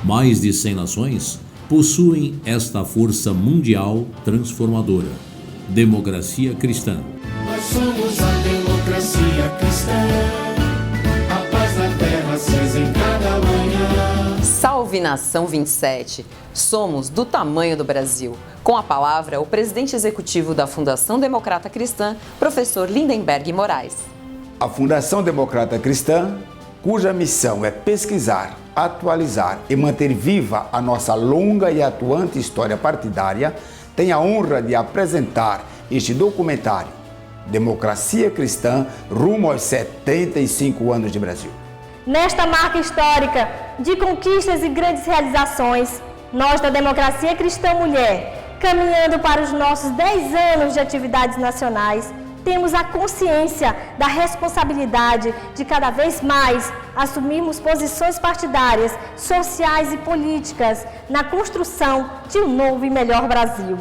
Mais de 100 nações possuem esta força mundial transformadora. Democracia cristã. Nós somos a democracia cristã, a paz na terra acesa em cada manhã. Salve Nação 27! Somos do tamanho do Brasil. Com a palavra, o presidente executivo da Fundação Democrata Cristã, professor Lindenberg Moraes. A Fundação Democrata Cristã, cuja missão é pesquisar, atualizar e manter viva a nossa longa e atuante história partidária, tem a honra de apresentar este documentário, Democracia Cristã, rumo aos 75 anos de Brasil. Nesta marca histórica de conquistas e grandes realizações, nós da Democracia Cristã Mulher, caminhando para os nossos 10 anos de atividades nacionais, temos a consciência da responsabilidade de cada vez mais assumirmos posições partidárias, sociais e políticas na construção de um novo e melhor Brasil.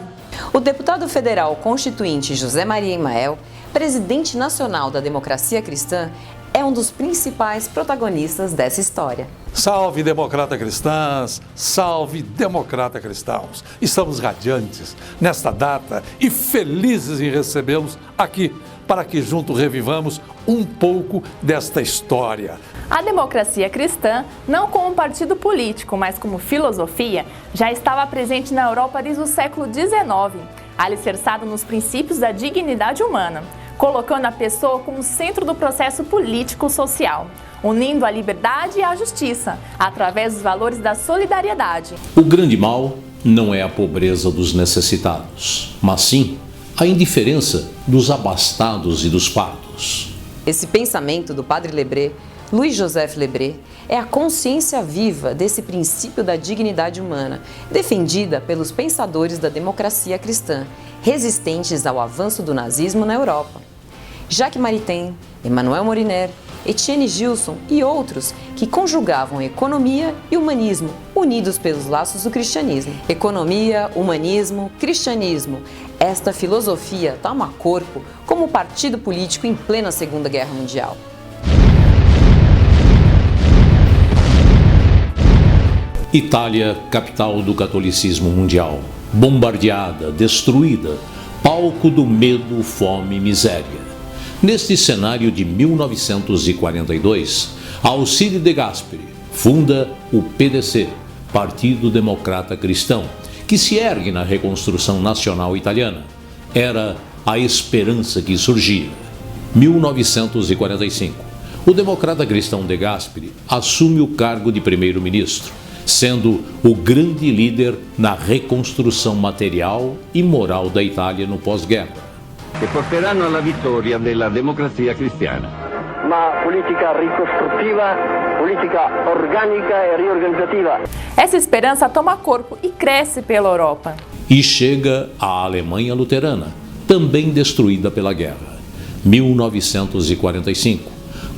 O deputado federal constituinte José Maria Imael, presidente nacional da Democracia Cristã, é um dos principais protagonistas dessa história. Salve democrata cristãs, salve democrata cristãos. Estamos radiantes nesta data e felizes em recebê-los aqui para que juntos revivamos um pouco desta história. A democracia cristã, não como um partido político, mas como filosofia, já estava presente na Europa desde o século XIX, alicerçada nos princípios da dignidade humana, colocando a pessoa como centro do processo político-social, unindo a liberdade e a justiça, através dos valores da solidariedade. O grande mal não é a pobreza dos necessitados, mas sim a indiferença dos abastados e dos pardos. Esse pensamento do padre Lebré, Louis Joseph Lebré, é a consciência viva desse princípio da dignidade humana, defendida pelos pensadores da democracia cristã, resistentes ao avanço do nazismo na Europa. Jacques Maritain, Emmanuel Moriner, Etienne Gilson e outros que conjugavam economia e humanismo, unidos pelos laços do cristianismo. Economia, humanismo, cristianismo. Esta filosofia toma corpo como partido político em plena Segunda Guerra Mundial. Itália, capital do catolicismo mundial, bombardeada, destruída, palco do medo, fome e miséria. Neste cenário de 1942, Alcide de Gasperi funda o PDC, Partido Democrata Cristão, que se ergue na reconstrução nacional italiana. Era a esperança que surgia. 1945. O democrata cristão de Gasperi assume o cargo de primeiro-ministro, sendo o grande líder na reconstrução material e moral da Itália no pós-guerra. Che porteranno alla vittoria della democrazia cristiana. Uma política reconstrutiva, política orgânica e reorganizativa. Essa esperança toma corpo e cresce pela Europa. E chega à Alemanha luterana, também destruída pela guerra. 1945.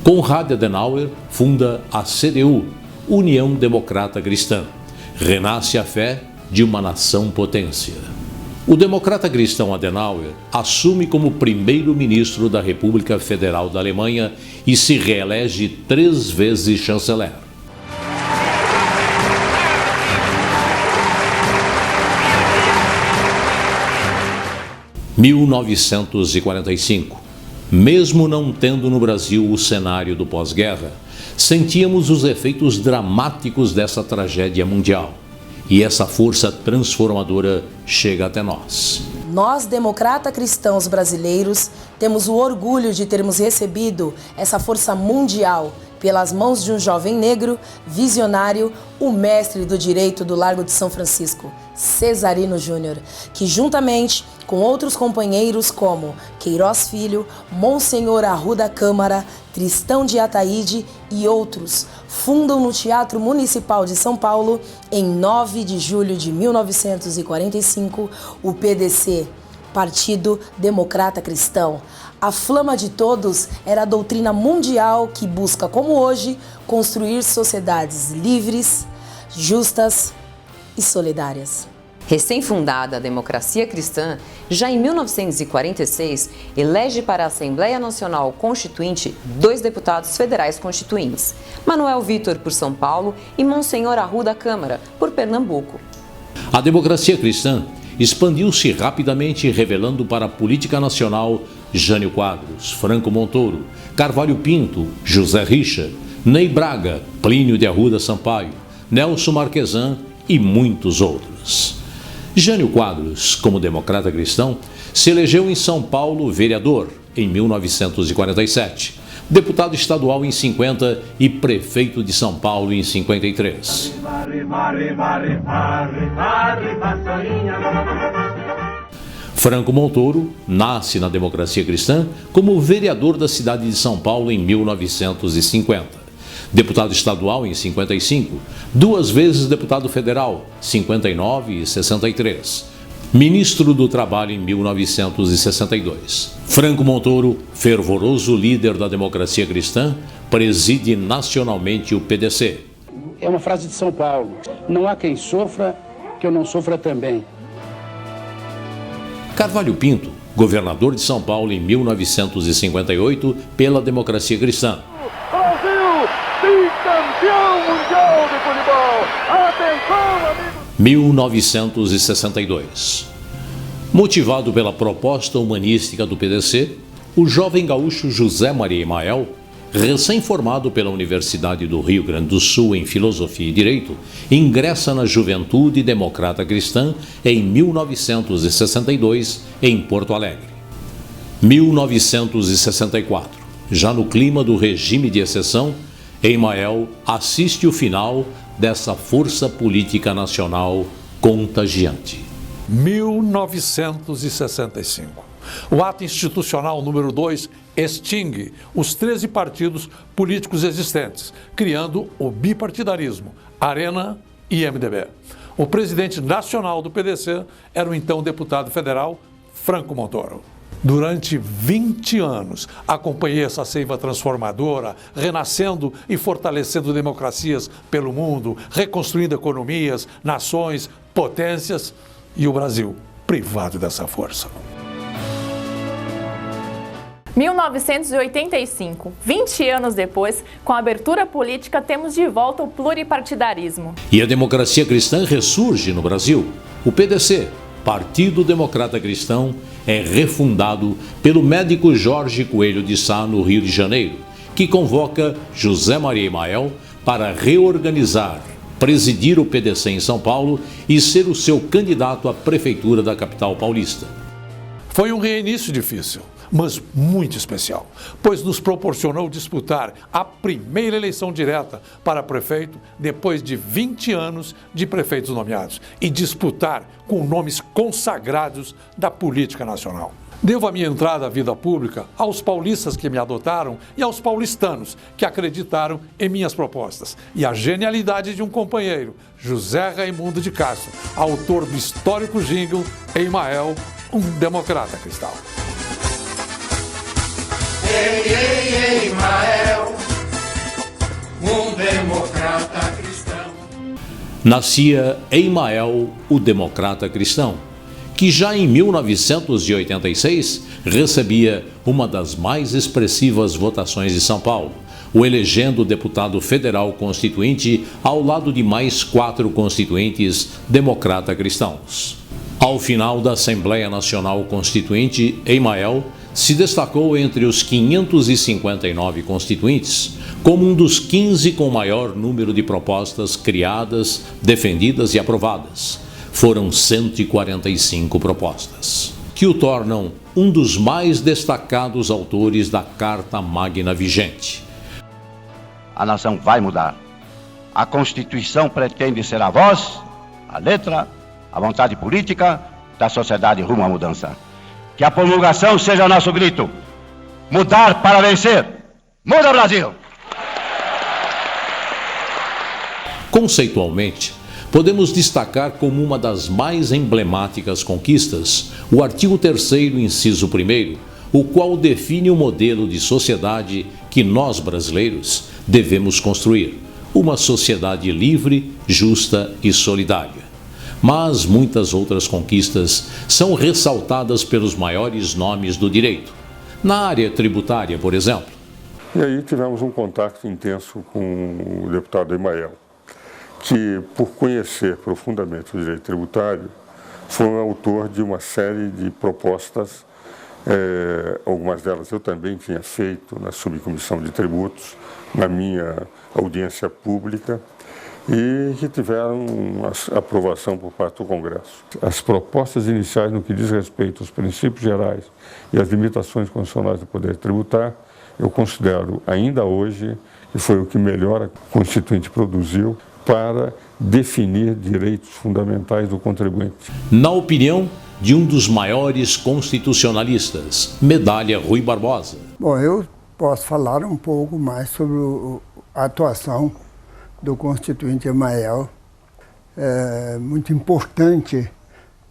Konrad Adenauer funda a CDU, União Democrata Cristã. Renasce a fé de uma nação potência. O democrata cristão Adenauer assume como primeiro-ministro da República Federal da Alemanha e se reelege 3 vezes chanceler. – 1945. Mesmo não tendo no Brasil o cenário do pós-guerra, sentíamos os efeitos dramáticos dessa tragédia mundial. E essa força transformadora chega até nós. Nós, democrata cristãos brasileiros, temos o orgulho de termos recebido essa força mundial pelas mãos de um jovem negro, visionário, o mestre do direito do Largo de São Francisco, Cesarino Júnior, que juntamente com outros companheiros como Queiroz Filho, Monsenhor Arruda Câmara, Tristão de Ataíde e outros, fundam no Teatro Municipal de São Paulo, em 9 de julho de 1945, o PDC, Partido Democrata Cristão. A flama de todos era a doutrina mundial que busca, como hoje, construir sociedades livres, justas e solidárias. Recém-fundada a Democracia Cristã, já em 1946, elege para a Assembleia Nacional Constituinte 2 deputados federais constituintes, Manuel Vitor por São Paulo e Monsenhor Arruda Câmara por Pernambuco. A Democracia Cristã expandiu-se rapidamente, revelando para a política nacional Jânio Quadros, Franco Montoro, Carvalho Pinto, José Richa, Ney Braga, Plínio de Arruda Sampaio, Nelson Marquesan e muitos outros. Jânio Quadros, como democrata cristão, se elegeu em São Paulo vereador em 1947, deputado estadual em 50 e prefeito de São Paulo em 53. Franco Montoro nasce na Democracia Cristã como vereador da cidade de São Paulo em 1950. Deputado estadual em 55, 2 vezes deputado federal, 59 e 63. Ministro do Trabalho em 1962. Franco Montoro, fervoroso líder da Democracia Cristã, preside nacionalmente o PDC. É uma frase de São Paulo: não há quem sofra que eu não sofra também. Carvalho Pinto, governador de São Paulo em 1958 pela Democracia Cristã. Brasil, bicampeão mundial de futebol. Atenção, amigos. 1962. Motivado pela proposta humanística do PDC, o jovem gaúcho José Maria Imael, recém-formado pela Universidade do Rio Grande do Sul em Filosofia e Direito, ingressa na Juventude Democrata Cristã em 1962, em Porto Alegre. 1964. Já no clima do regime de exceção, Imael assiste o final dessa força política nacional contagiante. 1965. O ato institucional número 2 extingue os 13 partidos políticos existentes, criando o bipartidarismo, Arena e MDB. O presidente nacional do PDC era o então deputado federal Franco Montoro. Durante 20 anos, acompanhei essa seiva transformadora, renascendo e fortalecendo democracias pelo mundo, reconstruindo economias, nações, potências e o Brasil privado dessa força. 1985, 20 anos depois, com a abertura política, temos de volta o pluripartidarismo. E a Democracia Cristã ressurge no Brasil. O PDC, Partido Democrata Cristão, é refundado pelo médico Jorge Coelho de Sá, no Rio de Janeiro, que convoca José Maria Imael para reorganizar, presidir o PDC em São Paulo e ser o seu candidato à prefeitura da capital paulista. Foi um reinício difícil, mas muito especial, pois nos proporcionou disputar a primeira eleição direta para prefeito depois de 20 anos de prefeitos nomeados e disputar com nomes consagrados da política nacional. Devo a minha entrada à vida pública aos paulistas que me adotaram e aos paulistanos que acreditaram em minhas propostas e à genialidade de um companheiro, José Raimundo de Castro, autor do histórico jingle Imael, um democrata cristão. Ei, ei, ei, Imael, um democrata cristão. Nascia Imael, o democrata cristão, que já em 1986 recebia uma das mais expressivas votações de São Paulo, o elegendo deputado federal constituinte ao lado de mais 4 constituintes democrata cristãos. Ao final da Assembleia Nacional Constituinte, Imael se destacou entre os 559 constituintes como um dos 15 com maior número de propostas criadas, defendidas e aprovadas. Foram 145 propostas, que o tornam um dos mais destacados autores da Carta Magna vigente. A nação vai mudar. A Constituição pretende ser a voz, a letra, a vontade política da sociedade rumo à mudança. Que a promulgação seja nosso grito. Mudar para vencer. Muda, Brasil! Conceitualmente, podemos destacar como uma das mais emblemáticas conquistas o artigo 3º, inciso 1º, o qual define o modelo de sociedade que nós, brasileiros, devemos construir. Uma sociedade livre, justa e solidária. Mas muitas outras conquistas são ressaltadas pelos maiores nomes do direito. Na área tributária, por exemplo. E aí tivemos um contato intenso com o deputado Emael, que, por conhecer profundamente o direito tributário, foi um autor de uma série de propostas, algumas delas eu também tinha feito na subcomissão de tributos, na minha audiência pública, e que tiveram aprovação por parte do Congresso. As propostas iniciais no que diz respeito aos princípios gerais e às limitações constitucionais do poder tributar, eu considero ainda hoje que foi o que melhor a Constituinte produziu para definir direitos fundamentais do contribuinte. Na opinião de um dos maiores constitucionalistas, Medalha Rui Barbosa. Bom, eu posso falar um pouco mais sobre a atuação do Constituinte Emael, muito importante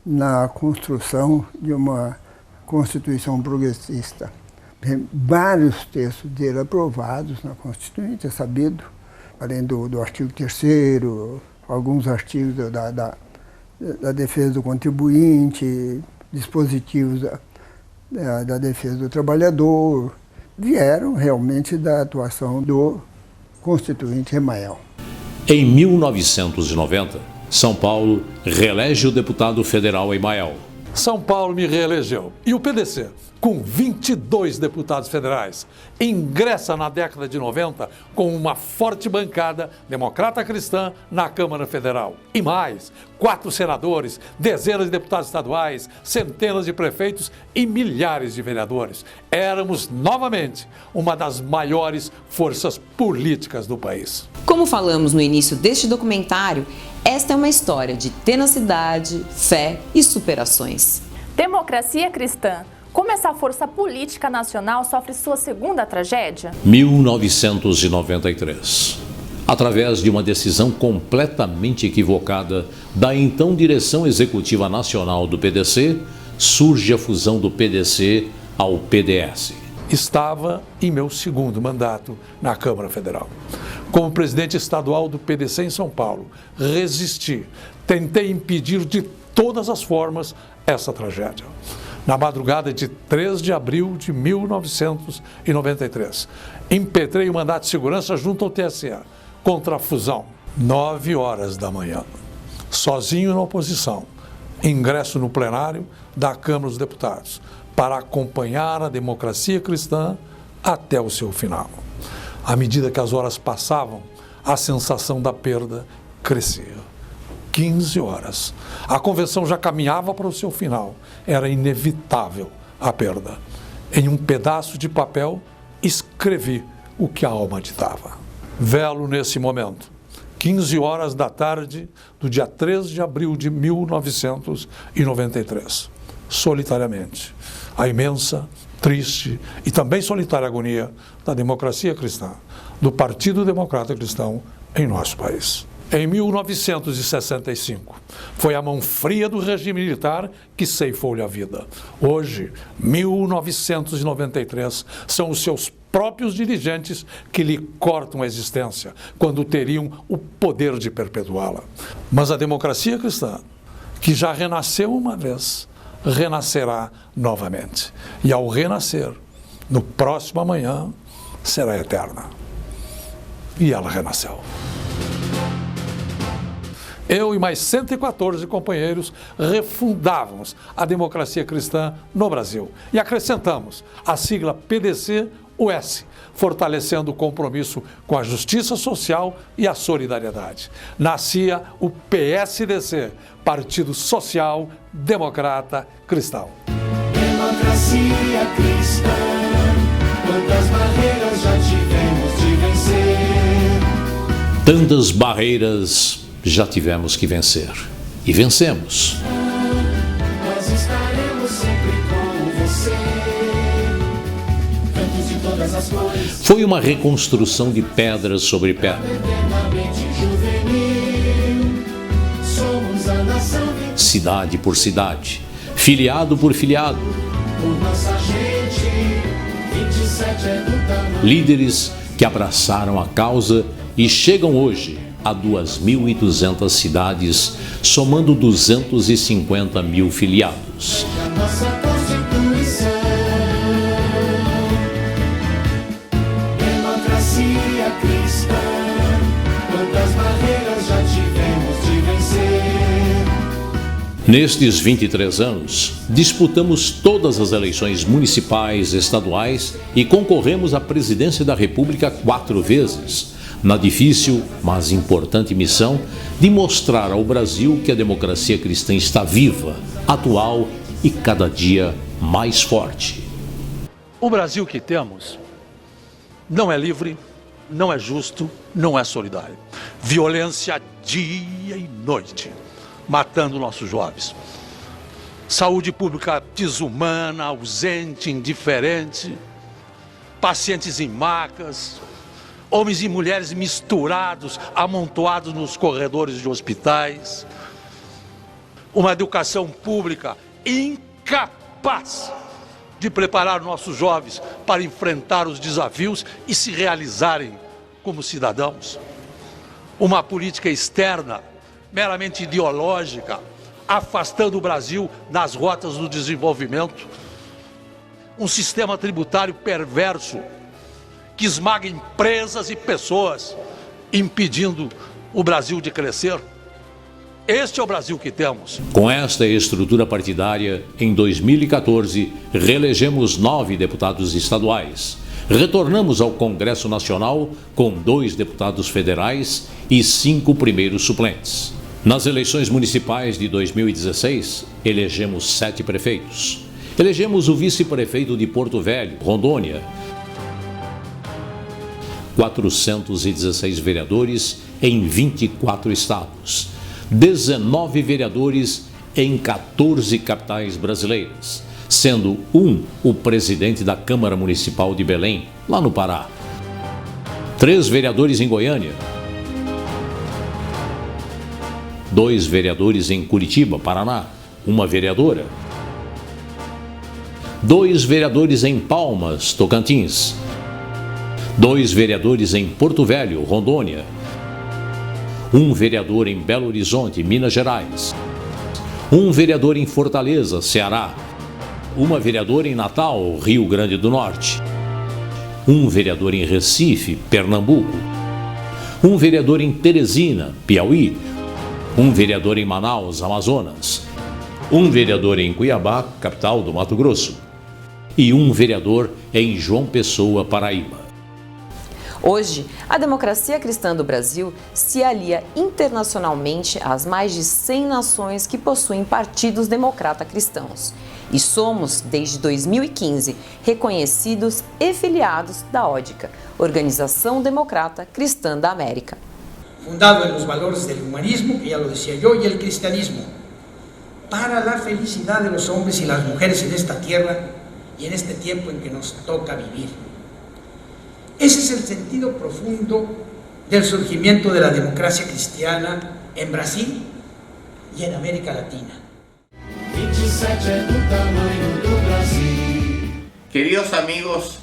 na construção de uma Constituição progressista. Tem vários textos dele aprovados na Constituinte, é sabido, além do artigo 3º, alguns artigos da defesa do contribuinte, dispositivos da defesa do trabalhador, vieram realmente da atuação do Constituinte Emael. Em 1990, São Paulo reelege o deputado federal Emael. São Paulo me reelegeu. E o PDC, com 22 deputados federais, ingressa na década de 90 com uma forte bancada democrata cristã na Câmara Federal. E mais, 4 senadores, dezenas de deputados estaduais, centenas de prefeitos e milhares de vereadores. Éramos, novamente, uma das maiores forças políticas do país. Como falamos no início deste documentário, esta é uma história de tenacidade, fé e superações. Democracia cristã. Como essa força política nacional sofre sua segunda tragédia? 1993. Através de uma decisão completamente equivocada da então Direção Executiva Nacional do PDC, surge a fusão do PDC ao PDS. Estava em meu segundo mandato na Câmara Federal. Como presidente estadual do PDC em São Paulo, resisti, tentei impedir de todas as formas essa tragédia. Na madrugada de 3 de abril de 1993, impetrei o mandato de segurança junto ao TSE contra a fusão. 9 horas da manhã, sozinho na oposição, ingresso no plenário da Câmara dos Deputados para acompanhar a democracia cristã até o seu final. À medida que as horas passavam, a sensação da perda crescia. 15 horas. A convenção já caminhava para o seu final. Era inevitável a perda. Em um pedaço de papel, escrevi o que a alma ditava. Velo nesse momento. 15 horas da tarde do dia 3 de abril de 1993. Solitariamente. A imensa, triste e também solitária agonia da democracia cristã, do Partido Democrata Cristão em nosso país. Em 1965, foi a mão fria do regime militar que ceifou-lhe a vida. Hoje, 1993, são os seus próprios dirigentes que lhe cortam a existência, quando teriam o poder de perpetuá-la. Mas a democracia cristã, que já renasceu uma vez, renascerá novamente. E ao renascer, no próximo amanhã, será eterna. E ela renasceu. Eu e mais 114 companheiros refundávamos a democracia cristã no Brasil e acrescentamos a sigla PDC-US, fortalecendo o compromisso com a justiça social e a solidariedade. Nascia o PSDC, Partido Social Democrata Cristão. Democracia cristã, quantas barreiras já tivemos de vencer. Tantas barreiras já tivemos que vencer. E vencemos. Nós estaremos sempre com você. Cantos de todas as cores. Foi uma reconstrução de pedra sobre pedra. Eternamente juvenil. Somos a nação. Cidade por cidade. Filiado por filiado. Por nossa gente. 27 é do tamanho. Líderes que abraçaram a causa e chegam hoje a 2.200 cidades, somando 250 mil filiados. Nossa Constituição, democracia cristã, quantas barreiras já tivemos de vencer. Nestes 23 anos, disputamos todas as eleições municipais, estaduais e concorremos à presidência da República 4 vezes, na difícil, mas importante missão de mostrar ao Brasil que a democracia cristã está viva, atual e cada dia mais forte. O Brasil que temos não é livre, não é justo, não é solidário. Violência dia e noite, matando nossos jovens. Saúde pública desumana, ausente, indiferente, pacientes em macas, homens e mulheres misturados, amontoados nos corredores de hospitais, uma educação pública incapaz de preparar nossos jovens para enfrentar os desafios e se realizarem como cidadãos, uma política externa meramente ideológica, afastando o Brasil das rotas do desenvolvimento, um sistema tributário perverso que esmaga empresas e pessoas, impedindo o Brasil de crescer. Este é o Brasil que temos. Com esta estrutura partidária, em 2014, reelegemos 9 deputados estaduais. Retornamos ao Congresso Nacional com 2 deputados federais e 5 primeiros suplentes. Nas eleições municipais de 2016, elegemos 7 prefeitos. Elegemos o vice-prefeito de Porto Velho, Rondônia, 416 vereadores em 24 estados, 19 vereadores em 14 capitais brasileiras, sendo o presidente da Câmara Municipal de Belém, lá no Pará, 3 vereadores em Goiânia, 2 vereadores em Curitiba, Paraná, 1 vereadora, 2 vereadores em Palmas, Tocantins, 2 vereadores em Porto Velho, Rondônia, 1 vereador em Belo Horizonte, Minas Gerais, 1 vereador em Fortaleza, Ceará, 1 vereadora em Natal, Rio Grande do Norte, 1 vereador em Recife, Pernambuco, 1 vereador em Teresina, Piauí, 1 vereador em Manaus, Amazonas, 1 vereador em Cuiabá, capital do Mato Grosso, e 1 vereador em João Pessoa, Paraíba. Hoje, a democracia cristã do Brasil se alia internacionalmente às mais de 100 nações que possuem partidos democrata-cristãos. E somos, desde 2015, reconhecidos e filiados da ODICA, Organização Democrata Cristã da América. Fundado en los valores del humanismo, que ya lo decía yo, y el cristianismo, para la felicidad de los hombres y las mujeres en esta tierra y en este tiempo en que nos toca vivir. Ese es el sentido profundo del surgimiento de la democracia cristiana en Brasil y en América Latina. 27 é do tamanho do Brasil. Queridos amigos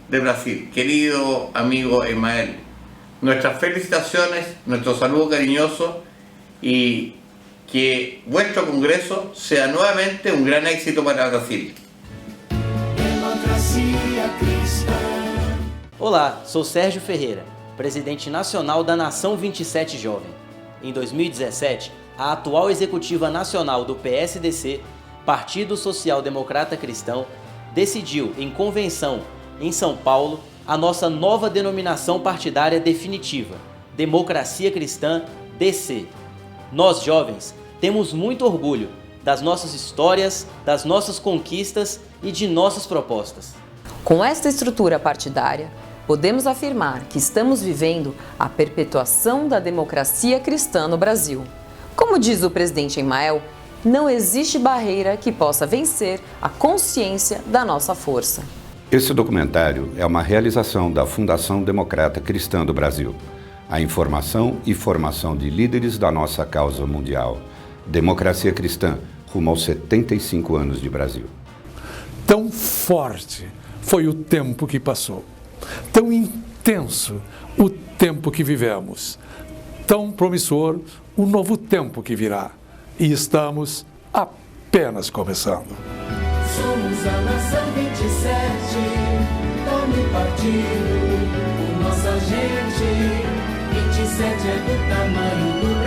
de Brasil, querido amigo Emael, nuestras felicitaciones, nuestro saludo cariñoso y que vuestro congreso sea nuevamente un gran éxito para Brasil. Democracia cristã. Olá, sou Sérgio Ferreira, presidente nacional da Nação 27 Jovem. Em 2017, a atual executiva nacional do PSDC, Partido Social Democrata Cristão, decidiu em convenção em São Paulo a nossa nova denominação partidária definitiva, Democracia Cristã DC. Nós, jovens, temos muito orgulho das nossas histórias, das nossas conquistas e de nossas propostas. Com esta estrutura partidária, podemos afirmar que estamos vivendo a perpetuação da democracia cristã no Brasil. Como diz o presidente Emael, não existe barreira que possa vencer a consciência da nossa força. Esse documentário é uma realização da Fundação Democrata Cristã do Brasil. A informação e formação de líderes da nossa causa mundial. Democracia Cristã, rumo aos 75 anos de Brasil. Tão forte foi o tempo que passou. Tão intenso o tempo que vivemos. tão promissor o novo tempo que virá. E estamos apenas começando. Somos a nação 27, tome partido, por nossa gente. 27 é do tamanho do